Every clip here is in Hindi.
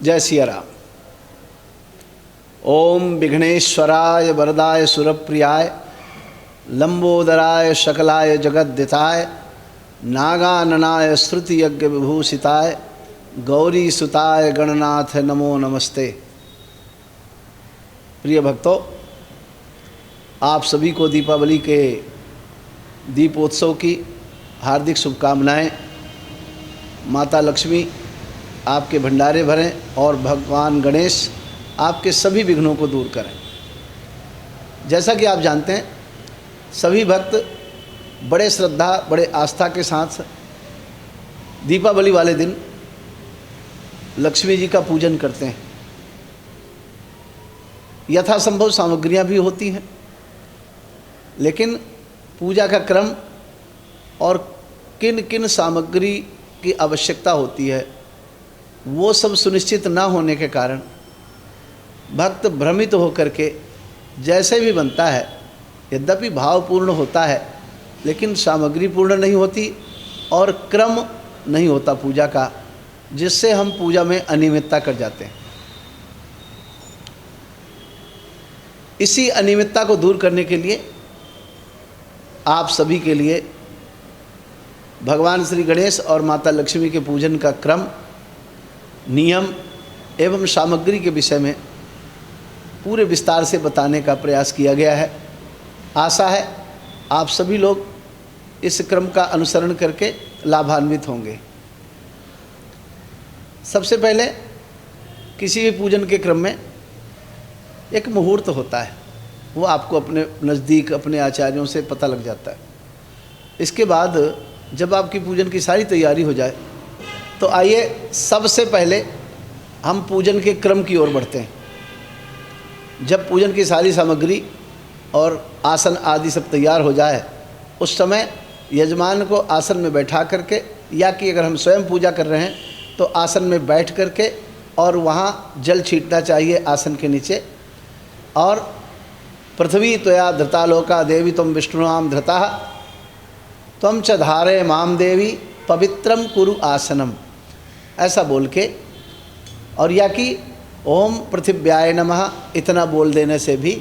जय सिया राम। ओम विघ्नेश्वराय वरदाय सुरप्रियाय लंबोदराय शकलाय जगद्दिताय नागाननाय श्रुति यज्ञ विभूषिताय गौरी सुताय गणनाथ नमो नमस्ते। प्रिय भक्तों, आप सभी को दीपावली के दीपोत्सव की हार्दिक शुभकामनाएं। माता लक्ष्मी आपके भंडारे भरें और भगवान गणेश आपके सभी विघ्नों को दूर करें। जैसा कि आप जानते हैं, सभी भक्त बड़े श्रद्धा बड़े आस्था के साथ दीपावली वाले दिन लक्ष्मी जी का पूजन करते हैं। यथासंभव सामग्रियां भी होती हैं, लेकिन पूजा का क्रम और किन किन सामग्री की आवश्यकता होती है वो सब सुनिश्चित न होने के कारण भक्त भ्रमित होकर के जैसे भी बनता है, यद्यपि भावपूर्ण होता है लेकिन सामग्री पूर्ण नहीं होती और क्रम नहीं होता पूजा का, जिससे हम पूजा में अनियमितता कर जाते हैं। इसी अनियमितता को दूर करने के लिए आप सभी के लिए भगवान श्री गणेश और माता लक्ष्मी के पूजन का क्रम, नियम एवं सामग्री के विषय में पूरे विस्तार से बताने का प्रयास किया गया है। आशा है आप सभी लोग इस क्रम का अनुसरण करके लाभान्वित होंगे। सबसे पहले किसी भी पूजन के क्रम में एक मुहूर्त होता है, वो आपको अपने नज़दीक अपने आचार्यों से पता लग जाता है। इसके बाद जब आपकी पूजन की सारी तैयारी हो जाए तो आइए सबसे पहले हम पूजन के क्रम की ओर बढ़ते हैं। जब पूजन की सारी सामग्री और आसन आदि सब तैयार हो जाए, उस समय यजमान को आसन में बैठा करके, या कि अगर हम स्वयं पूजा कर रहे हैं तो आसन में बैठ करके और वहाँ जल छींटना चाहिए आसन के नीचे। और पृथ्वी त्वया धृता लोका देवी तुम विष्णुनाम धृता त्वं च धारे माम देवी पवित्रम कुरु आसनम, ऐसा बोल के, और या कि ओम पृथिव्याय नमः इतना बोल देने से भी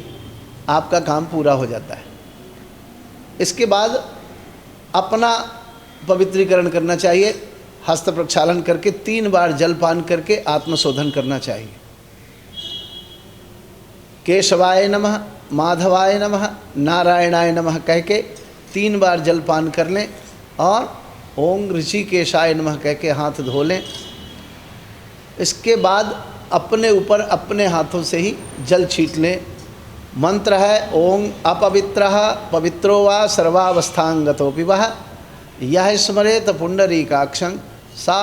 आपका काम पूरा हो जाता है। इसके बाद अपना पवित्रीकरण करना चाहिए। हस्त प्रक्षालन करके 3 बार जलपान करके आत्मशोधन करना चाहिए। केशवाय नमः, माधवाय नमः, नारायणाय नमः कह के 3 बार जलपान कर लें और ओम ऋषिकेशाय नमः कह के हाथ धो लें। इसके बाद अपने ऊपर अपने हाथों से ही जल छींट लें। मंत्र है ओम अपवित्रः पवित्रो वा सर्वावस्थांगतोऽपि वः यः स्मरेत पुंडरीकाक्षं सा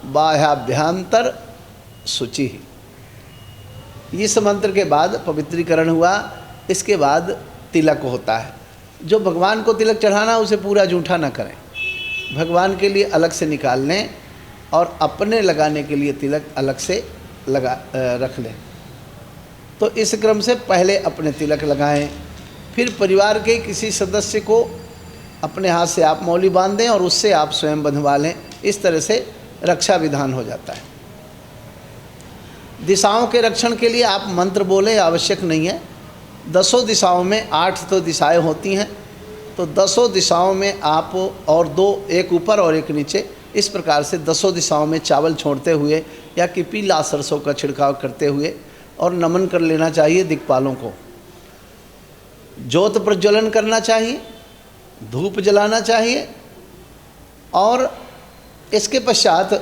बाह्याभ्यंतर शुचि। इस मंत्र के बाद पवित्रीकरण हुआ। इसके बाद तिलक होता है। जो भगवान को तिलक चढ़ाना उसे पूरा जूठा ना करें, भगवान के लिए अलग से निकाल लें और अपने लगाने के लिए तिलक अलग से रख लें। तो इस क्रम से पहले अपने तिलक लगाएं, फिर परिवार के किसी सदस्य को अपने हाथ से आप मौली बांध दें और उससे आप स्वयं बंधवा लें। इस तरह से रक्षा विधान हो जाता है। दिशाओं के रक्षण के लिए आप मंत्र बोले आवश्यक नहीं है। 10 दिशाओं में 8 तो दिशाएं होती हैं, तो 10 दिशाओं में आप और 2, एक ऊपर और एक नीचे, इस प्रकार से 10 दिशाओं में चावल छोड़ते हुए या कि पीला सरसों का छिड़काव करते हुए और नमन कर लेना चाहिए दिक्पालों को। ज्योत प्रज्वलन करना चाहिए, धूप जलाना चाहिए और इसके पश्चात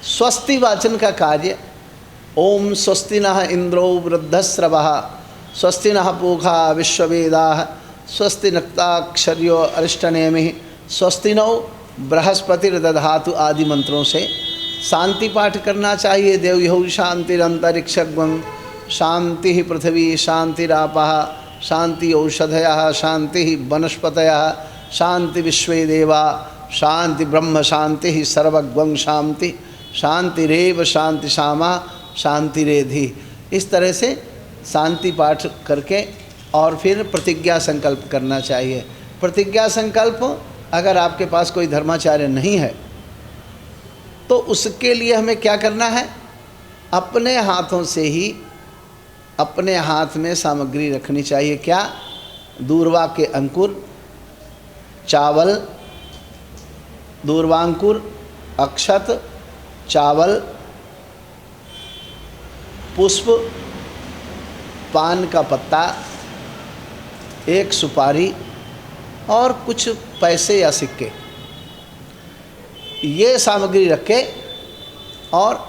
स्वस्ति वाचन का कार्य। ओम स्वस्ति नः इंद्रो वृद्धस्रवः स्वस्ति नः पूषा विश्ववेदाः स्वस्ति नक्ताक्षर्यो अरिष्टनेमिः स्वस्ति नौ बृहस्पतिर्दधातु आदि मंत्रों से शांति पाठ करना चाहिए। देवयौ शांतिरंतरिक्षगं शांति पृथ्वी शांतिरापः शांति औषधयः शांति वनस्पतयः शांति विश्वे देवा शांति ब्रह्म शांति सर्वगं शांति शांतिरेव शांति शामा शांतिरेधि। इस तरह से शांति पाठ करके और फिर प्रतिज्ञा संकल्प करना चाहिए। प्रतिज्ञा संकल्प, अगर आपके पास कोई धर्माचार्य नहीं है तो उसके लिए हमें क्या करना है, अपने हाथों से ही अपने हाथ में सामग्री रखनी चाहिए। क्या? दूर्वा के अंकुर, चावल, दूर्वांकुर, अक्षत, चावल, पुष्प, पान का पत्ता, एक सुपारी और कुछ पैसे या सिक्के, ये सामग्री रखे और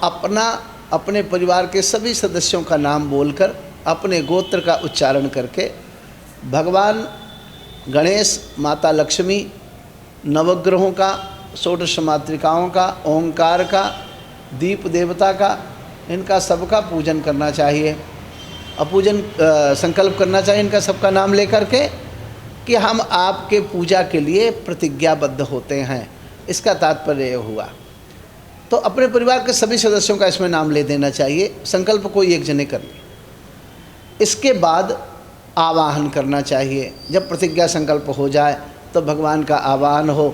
अपने परिवार के सभी सदस्यों का नाम बोलकर अपने गोत्र का उच्चारण करके भगवान गणेश, माता लक्ष्मी, नवग्रहों का, षोडश मातृकाओं का, ओंकार का, दीप देवता का, इनका सबका पूजन करना चाहिए। पूजन संकल्प करना चाहिए इनका सबका नाम लेकर के कि हम आपके पूजा के लिए प्रतिज्ञाबद्ध होते हैं। इसका तात्पर्य हुआ। तो अपने परिवार के सभी सदस्यों का इसमें नाम ले देना चाहिए। संकल्प कोई एक जने कर ले। इसके बाद आवाहन करना चाहिए। जब प्रतिज्ञा संकल्प हो जाए तो भगवान का आवाहन हो।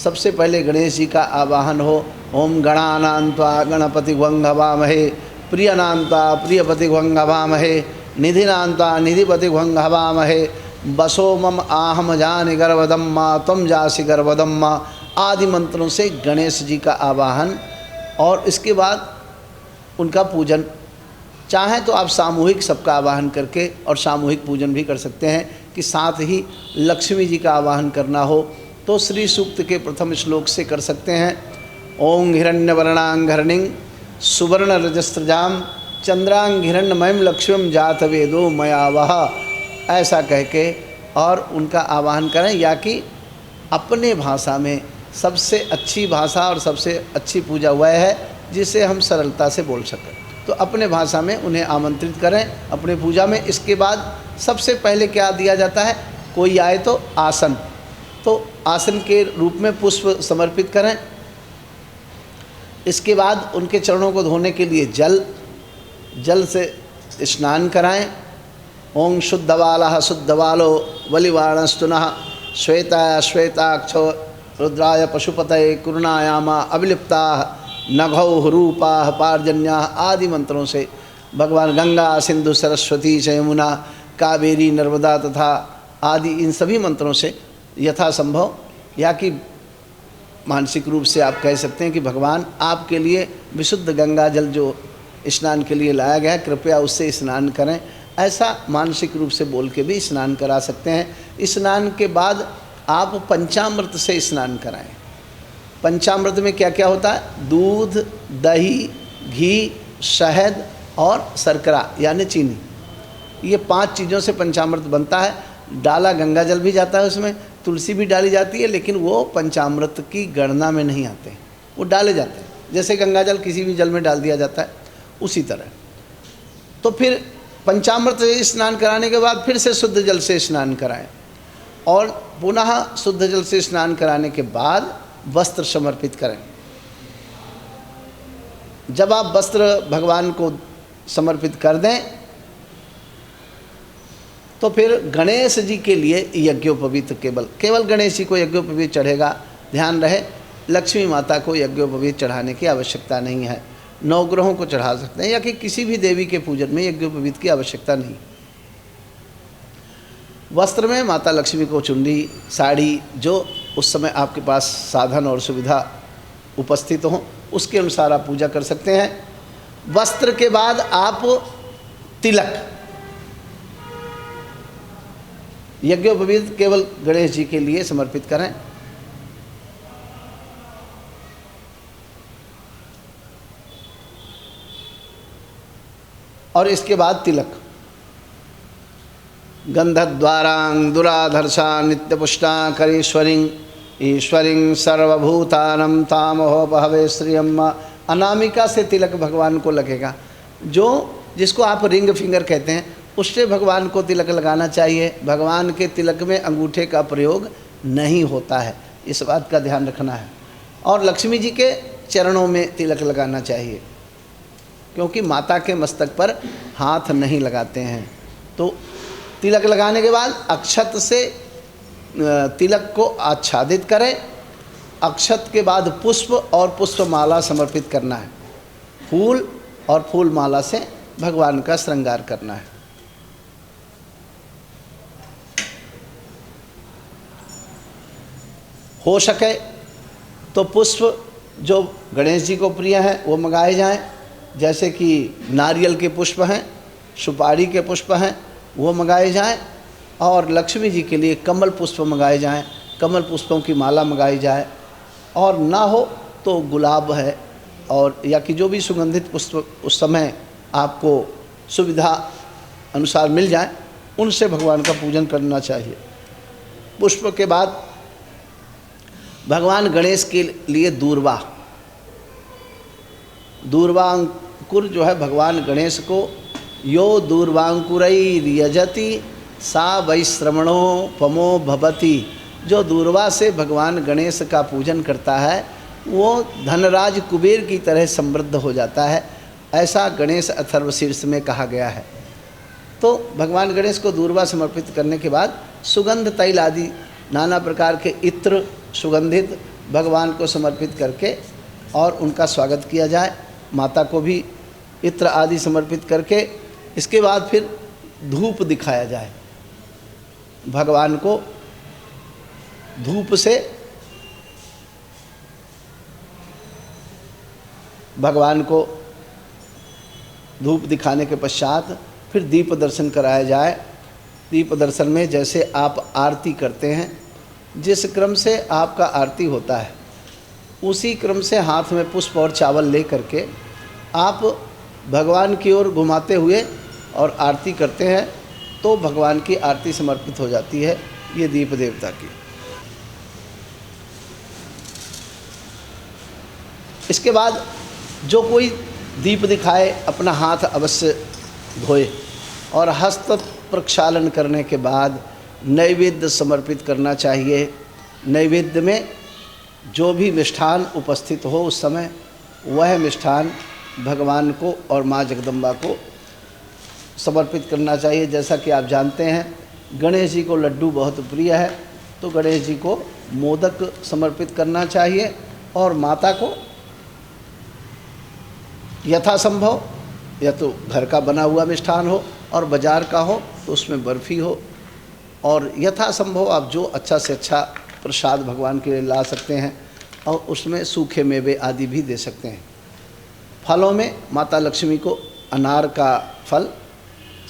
सबसे पहले गणेश जी का आवाहन हो। ओम गणानान्त्वा गणपति हवामहे, प्रियनान्त्वा प्रियपति हवामहे, निधिनान्त्वा निधिपति हवामहे, बसो मम आहम जानि गर्वदम्मा त्वं जासि गर्वदम्मा आदि मंत्रों से गणेश जी का आवाहन और इसके बाद उनका पूजन। चाहें तो आप सामूहिक सबका आवाहन करके और सामूहिक पूजन भी कर सकते हैं कि साथ ही लक्ष्मी जी का आवाहन करना हो तो श्री सूक्त के प्रथम श्लोक से कर सकते हैं। ओं हिरण्यवर्णांगहरणिं सुवर्ण रजस्त्रजाम चंद्रांग हिरण्यमयम लक्ष्मीम जात वेदो मया वह, ऐसा कह के और उनका आवाहन करें। या कि अपने भाषा में सबसे अच्छी भाषा और सबसे अच्छी पूजा वह है जिसे हम सरलता से बोल सकें, तो अपने भाषा में उन्हें आमंत्रित करें अपने पूजा में। इसके बाद सबसे पहले क्या दिया जाता है, कोई आए तो आसन, तो आसन के रूप में पुष्प समर्पित करें। इसके बाद उनके चरणों को धोने के लिए जल से स्नान कराएं। ओं शुद्धवालः शुद्धवालो वलिवाणस्तुनः श्वेताय श्वेताक्षो रुद्राय पशुपतये कुरुणायामा अभिलिप्ताः नघौ रूपाः पार्जन्याः आदि मंत्रों से भगवान गंगा सिंधु सरस्वती च यमुना कावेरी नर्मदा तथा आदि इन सभी मंत्रों से यथासंभव या कि मानसिक रूप से आप कह सकते हैं कि भगवान आपके लिए विशुद्ध गंगा जल जो स्नान के लिए लाया गया है कृपया उससे स्नान करें, ऐसा मानसिक रूप से बोल के भी स्नान करा सकते हैं। स्नान के बाद आप पंचामृत से स्नान कराएं। पंचामृत में क्या क्या होता है, दूध, दही, घी, शहद और शर्करा यानी चीनी, ये 5 चीज़ों से पंचामृत बनता है। डाला गंगा जल भी जाता है, उसमें तुलसी भी डाली जाती है, लेकिन वो पंचामृत की गणना में नहीं आते, वो डाले जाते हैं। जैसे गंगा जल किसी भी जल में डाल दिया जाता है उसी तरह। तो फिर पंचामृत से स्नान कराने के बाद फिर से शुद्ध जल से स्नान कराएं और पुनः शुद्ध जल से स्नान कराने के बाद वस्त्र समर्पित करें। जब आप वस्त्र भगवान को समर्पित कर दें तो फिर गणेश जी के लिए यज्ञोपवीत केवल गणेश जी को यज्ञोपवीत चढ़ेगा। ध्यान रहे, लक्ष्मी माता को यज्ञोपवीत चढ़ाने की आवश्यकता नहीं है। नवग्रहों को चढ़ा सकते हैं या कि किसी भी देवी के पूजन में यज्ञोपवीत की आवश्यकता नहीं। वस्त्र में माता लक्ष्मी को चुनरी, साड़ी, जो उस समय आपके पास साधन और सुविधा उपस्थित हो उसके अनुसार आप पूजा कर सकते हैं। वस्त्र के बाद आप तिलक, यज्ञोपवीत केवल गणेश जी के लिए समर्पित करें। और इसके बाद तिलक, गंधद्वारां दुराधर्षा नित्यपुष्टा करीश्वरीं ईश्वरीं सर्वभूतानं तामहो बहवे श्रियम्। अनामिका से तिलक भगवान को लगेगा, जिसको आप रिंग फिंगर कहते हैं, उससे भगवान को तिलक लगाना चाहिए। भगवान के तिलक में अंगूठे का प्रयोग नहीं होता है, इस बात का ध्यान रखना है। और लक्ष्मी जी के चरणों में तिलक लगाना चाहिए, क्योंकि माता के मस्तक पर हाथ नहीं लगाते हैं। तो तिलक लगाने के बाद अक्षत से तिलक को आच्छादित करें। अक्षत के बाद पुष्प और पुष्पमाला समर्पित करना है। फूल और फूल माला से भगवान का श्रृंगार करना है। हो सके तो पुष्प जो गणेश जी को प्रिय हैं वो मंगाए जाएं, जैसे कि नारियल के पुष्प हैं, सुपारी के पुष्प हैं, वो मंगाए जाएं। और लक्ष्मी जी के लिए कमल पुष्प मंगाए जाएं, कमल पुष्पों की माला मंगाई जाए। और ना हो तो गुलाब है और या कि जो भी सुगंधित पुष्प उस समय आपको सुविधा अनुसार मिल जाए, उनसे भगवान का पूजन करना चाहिए। पुष्प के बाद भगवान गणेश के लिए दूर्वा अंकुर जो है, भगवान गणेश को यो दूर्वांकुरैर्यजति सा वैश्रवणोपमो भवति। जो दूर्वा से भगवान गणेश का पूजन करता है वो धनराज कुबेर की तरह समृद्ध हो जाता है, ऐसा गणेश अथर्वशीर्ष में कहा गया है। तो भगवान गणेश को दूर्वा समर्पित करने के बाद सुगंध तैल आदि नाना प्रकार के इत्र सुगंधित भगवान को समर्पित करके और उनका स्वागत किया जाए। माता को भी इत्र आदि समर्पित करके इसके बाद फिर धूप दिखाया जाए। भगवान को धूप से भगवान को धूप दिखाने के पश्चात फिर दीप दर्शन कराया जाए। दीप दर्शन में जैसे आप आरती करते हैं, जिस क्रम से आपका आरती होता है उसी क्रम से हाथ में पुष्प और चावल ले करके आप भगवान की ओर घुमाते हुए और आरती करते हैं, तो भगवान की आरती समर्पित हो जाती है। ये दीप देवता की। इसके बाद जो कोई दीप दिखाए अपना हाथ अवश्य धोए और हस्त प्रक्षालन करने के बाद नैवेद्य समर्पित करना चाहिए। नैवेद्य में जो भी मिष्ठान उपस्थित हो उस समय वह मिष्ठान भगवान को और माँ जगदम्बा को समर्पित करना चाहिए। जैसा कि आप जानते हैं गणेश जी को लड्डू बहुत प्रिय है, तो गणेश जी को मोदक समर्पित करना चाहिए और माता को यथासंभव या तो घर का बना हुआ मिष्ठान हो और बाज़ार का हो तो उसमें बर्फ़ी हो, और यथासंभव आप जो अच्छा से अच्छा प्रसाद भगवान के लिए ला सकते हैं और उसमें सूखे मेवे आदि भी दे सकते हैं। फलों में माता लक्ष्मी को अनार का फल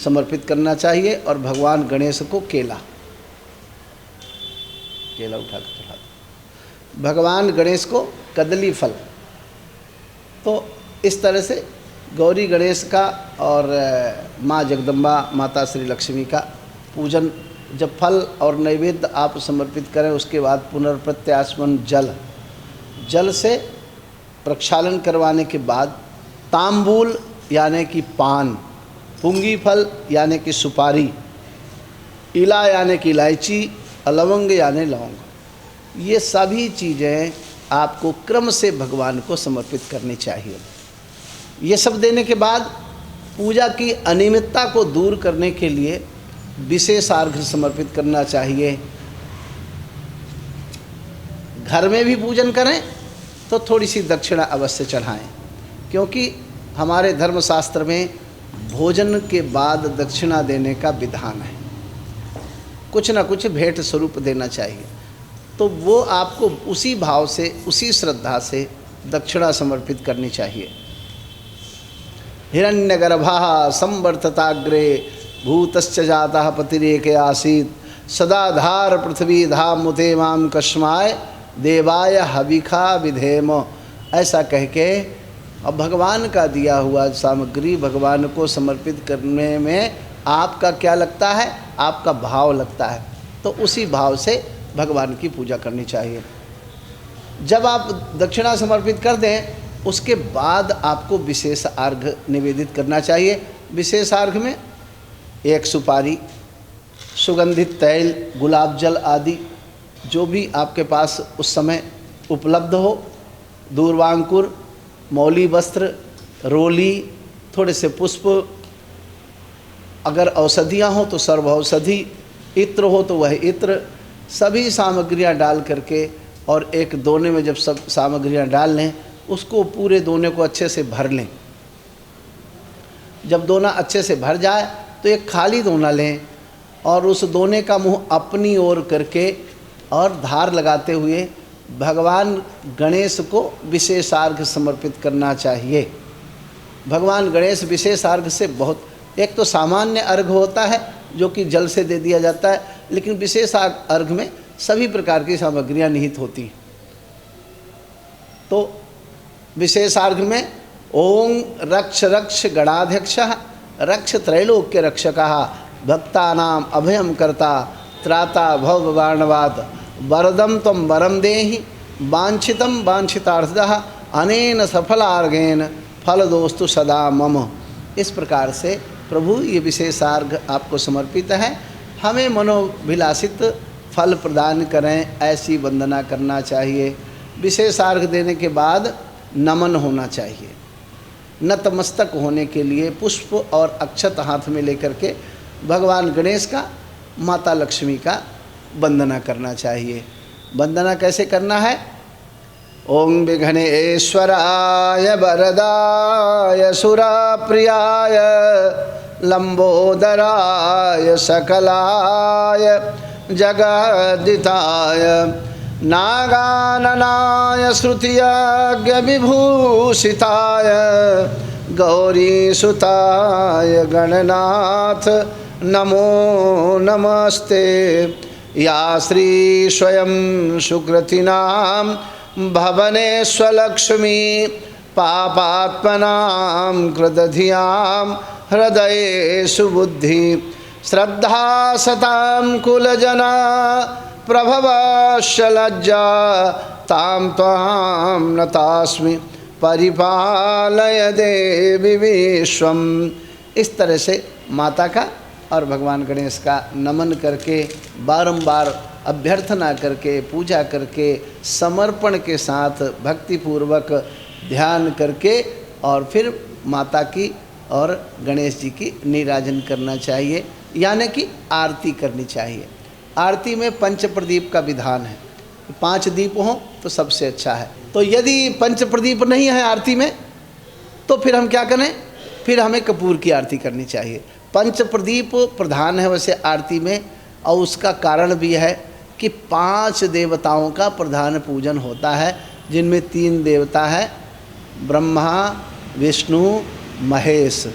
समर्पित करना चाहिए और भगवान गणेश को केला उठा कर चढ़ा दो। भगवान गणेश को कदली फल। तो इस तरह से गौरी गणेश का और माँ जगदम्बा माता श्री लक्ष्मी का पूजन, जब फल और नैवेद्य आप समर्पित करें उसके बाद पुनर्प्रत्याचमन जल से प्रक्षालन करवाने के बाद तांबूल यानी कि पान, पुंगी फल यानी कि सुपारी, इला यानी कि इलायची, लवंग यानी लौंग, ये सभी चीज़ें आपको क्रम से भगवान को समर्पित करनी चाहिए। ये सब देने के बाद पूजा की अनियमितता को दूर करने के लिए विशेष अर्घ्य समर्पित करना चाहिए। घर में भी पूजन करें तो थोड़ी सी दक्षिणा अवश्य चढ़ाएं, क्योंकि हमारे धर्मशास्त्र में भोजन के बाद दक्षिणा देने का विधान है। कुछ ना कुछ भेंट स्वरूप देना चाहिए, तो वो आपको उसी भाव से उसी श्रद्धा से दक्षिणा समर्पित करनी चाहिए। हिरण्यगर्भः संवर्तताग्रे भूतश्च जातः पतिरेक आसीत् सदाधार पृथ्वी धामुते माम कस्माय देवाय हविखा विधेम। ऐसा कह के अब भगवान का दिया हुआ सामग्री भगवान को समर्पित करने में आपका क्या लगता है, आपका भाव लगता है, तो उसी भाव से भगवान की पूजा करनी चाहिए। जब आप दक्षिणा समर्पित कर दें उसके बाद आपको विशेष अर्घ्य निवेदित करना चाहिए। विशेष अर्घ्य में एक सुपारी, सुगंधित तैल, गुलाब जल आदि जो भी आपके पास उस समय उपलब्ध हो, दूर्वांकुर, मौली वस्त्र, रोली, थोड़े से पुष्प, अगर औषधियाँ हो तो सर्व औषधि, इत्र हो तो वह इत्र, सभी सामग्रियाँ डाल करके और एक दोने में जब सब सामग्रियां डाल लें, उसको पूरे दोने को अच्छे से भर लें। जब दोना अच्छे से भर जाए तो एक खाली दोना लें और उस दोने का मुंह अपनी ओर करके और धार लगाते हुए भगवान गणेश को विशेष अर्घ समर्पित करना चाहिए। भगवान गणेश विशेष अर्घ से बहुत, एक तो सामान्य अर्घ होता है जो कि जल से दे दिया जाता है, लेकिन विशेष अर्घ में सभी प्रकार की सामग्रियां निहित होती हैं। तो विशेष अर्घ में ओम रक्ष रक्ष गणाध्यक्ष रक्ष त्रैलोक्य रक्षकः भक्तानां अभयं कर्ता त्राता भववार्णवाद वरदं त्वं वरं देहि वांछितं वांछितार्थदः अनेन सफलार्घेन फलदोस्तु सदा मम। इस प्रकार से प्रभु ये विशेष अर्घ आपको समर्पित है, हमें मनोभिलाषित फल प्रदान करें, ऐसी वंदना करना चाहिए। विशेष अर्घ देने के बाद नमन होना चाहिए। नतमस्तक होने के लिए पुष्प और अक्षत हाथ में लेकर के भगवान गणेश का, माता लक्ष्मी का वंदना करना चाहिए। वंदना कैसे करना है? ओम विघ्नेश्वराय वरदाय सुरप्रियाय लंबोदराय सकलाय जगद्दिताय नागाननाय श्रुतियज्ञ विभूषिताय गौरीसुताय गणनाथ नमो नमस्ते। या श्री स्वयं सुकृतिनां भवनेश्वलक्ष्मी पापात्मनां कृतधियां हृदये सुबुद्धि श्रद्धा सतां कुलजना प्रभवश्च लज्जा तां त्वां नतास्मि परिपालय देवी विश्वम। इस तरह से माता का और भगवान गणेश का नमन करके, बारंबार अभ्यर्थना करके, पूजा करके, समर्पण के साथ भक्तिपूर्वक ध्यान करके और फिर माता की और गणेश जी की नीराजन करना चाहिए, यानी कि आरती करनी चाहिए। आरती में पंच प्रदीप का विधान है, 5 दीप हों तो सबसे अच्छा है। तो यदि पंच प्रदीप नहीं है आरती में तो फिर हम क्या करें? फिर हमें कपूर की आरती करनी चाहिए। पंच प्रदीप प्रधान है वैसे आरती में, और उसका कारण भी है कि 5 देवताओं का प्रधान पूजन होता है, जिनमें 3 देवता है, ब्रह्मा विष्णु महेश,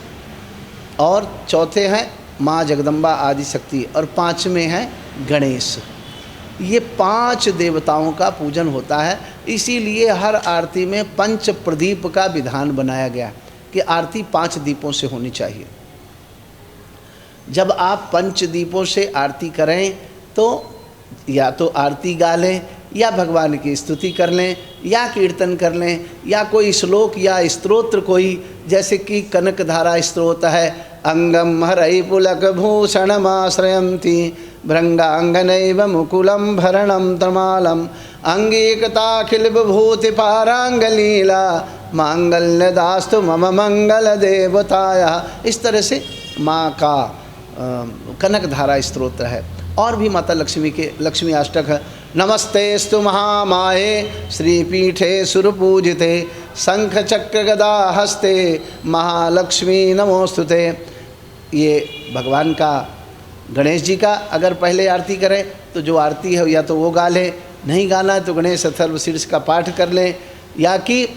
और चौथे हैं माँ जगदम्बा आदि शक्ति, और 5वें हैं गणेश। ये 5 देवताओं का पूजन होता है, इसीलिए हर आरती में पंच प्रदीप का विधान बनाया गया कि आरती 5 दीपों से होनी चाहिए। जब आप पंच दीपों से आरती करें तो या तो आरती गा लें, या भगवान की स्तुति कर लें, या कीर्तन कर लें, या कोई श्लोक या स्तोत्र कोई, जैसे कि कनकधारा स्तोत्र है, अंगम हरै पुलक भूषणमाश्रयन्ति भृंगांगनैव मुकुलं भरणं तमालम अंगीकताखिल विभूति पारांगलीला मांगल्यदास्तु मम मंगल देवताया। इस तरह से माँ का कनकधारा स्तोत्र है। और भी माता लक्ष्मी के लक्ष्मी अष्टक है, नमस्तेस्तु महामाये श्रीपीठे सुरपूजिते शंख चक्र गदा हस्ते महालक्ष्मी नमोस्तुते। ये भगवान का, गणेश जी का अगर पहले आरती करें तो जो आरती है या तो वो गा लें, नहीं गाना है तो गणेश अथर्वशीर्ष का पाठ कर लें, या कि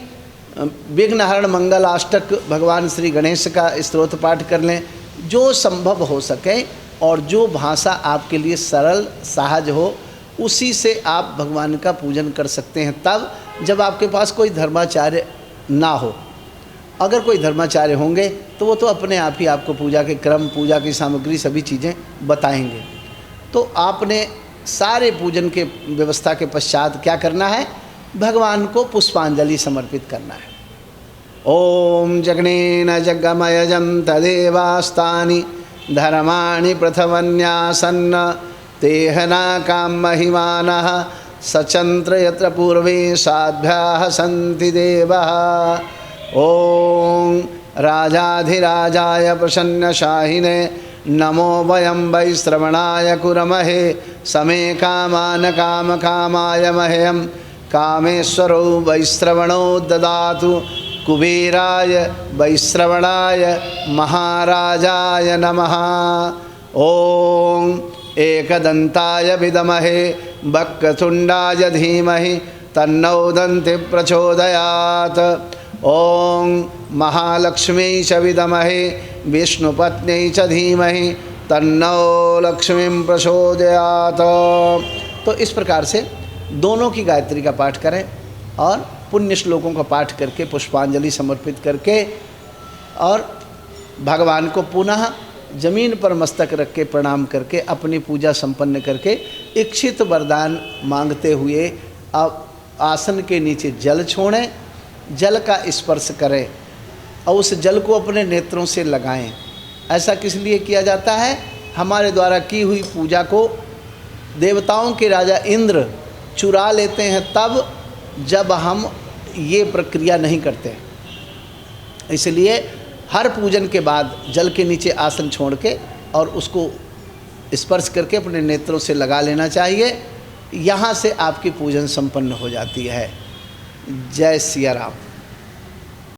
विघ्नहरण मंगल अष्टक भगवान श्री गणेश का स्तोत्र पाठ कर लें, जो संभव हो सके और जो भाषा आपके लिए सरल सहज हो उसी से आप भगवान का पूजन कर सकते हैं। तब जब आपके पास कोई धर्माचार्य ना हो, अगर कोई धर्माचार्य होंगे तो वो तो अपने आप ही आपको पूजा के क्रम, पूजा की सामग्री, सभी चीज़ें बताएंगे। तो आपने सारे पूजन के व्यवस्था के पश्चात क्या करना है? भगवान को पुष्पांजलि समर्पित करना है। ओम जगनेन जगमयजं तदेवास्तानि धर्माणि प्रथमन्यासन्न तेहना काम महिमानः सचंत्र यत्र पूर्वे साध्याः सन्ति देवः। ओम राजाधिराजाय प्रसन्नशाहिने नमो वयं वै श्रवणाय कुर्महे समे कामान काम कामाय मह्यं कामेश्वरो वैश्रवणो ददातु कुबेराय वैश्रवणाय महाराजाय नमः। ओम एकदंताय विद्महे वक्रतुंडाय धीमहि तन्नो दन्ति प्रचोदयात्। ओम महालक्ष्मी च विद्महे विष्णुपत्न्यै च धीमहि तन्नो लक्ष्मीं प्रचोदयात्। तो इस प्रकार से दोनों की गायत्री का पाठ करें और पुण्य श्लोकों का पाठ करके पुष्पांजलि समर्पित करके और भगवान को पुनः जमीन पर मस्तक रख के प्रणाम करके अपनी पूजा संपन्न करके इच्छित वरदान मांगते हुए अब आसन के नीचे जल छोड़ें, जल का स्पर्श करें और उस जल को अपने नेत्रों से लगाएं। ऐसा किस लिए किया जाता है? हमारे द्वारा की हुई पूजा को देवताओं के राजा इंद्र चुरा लेते हैं तब, जब हम ये प्रक्रिया नहीं करते। इसलिए हर पूजन के बाद जल के नीचे आसन छोड़ के और उसको स्पर्श करके अपने नेत्रों से लगा लेना चाहिए। यहाँ से आपकी पूजन संपन्न हो जाती है। जय सिया राम।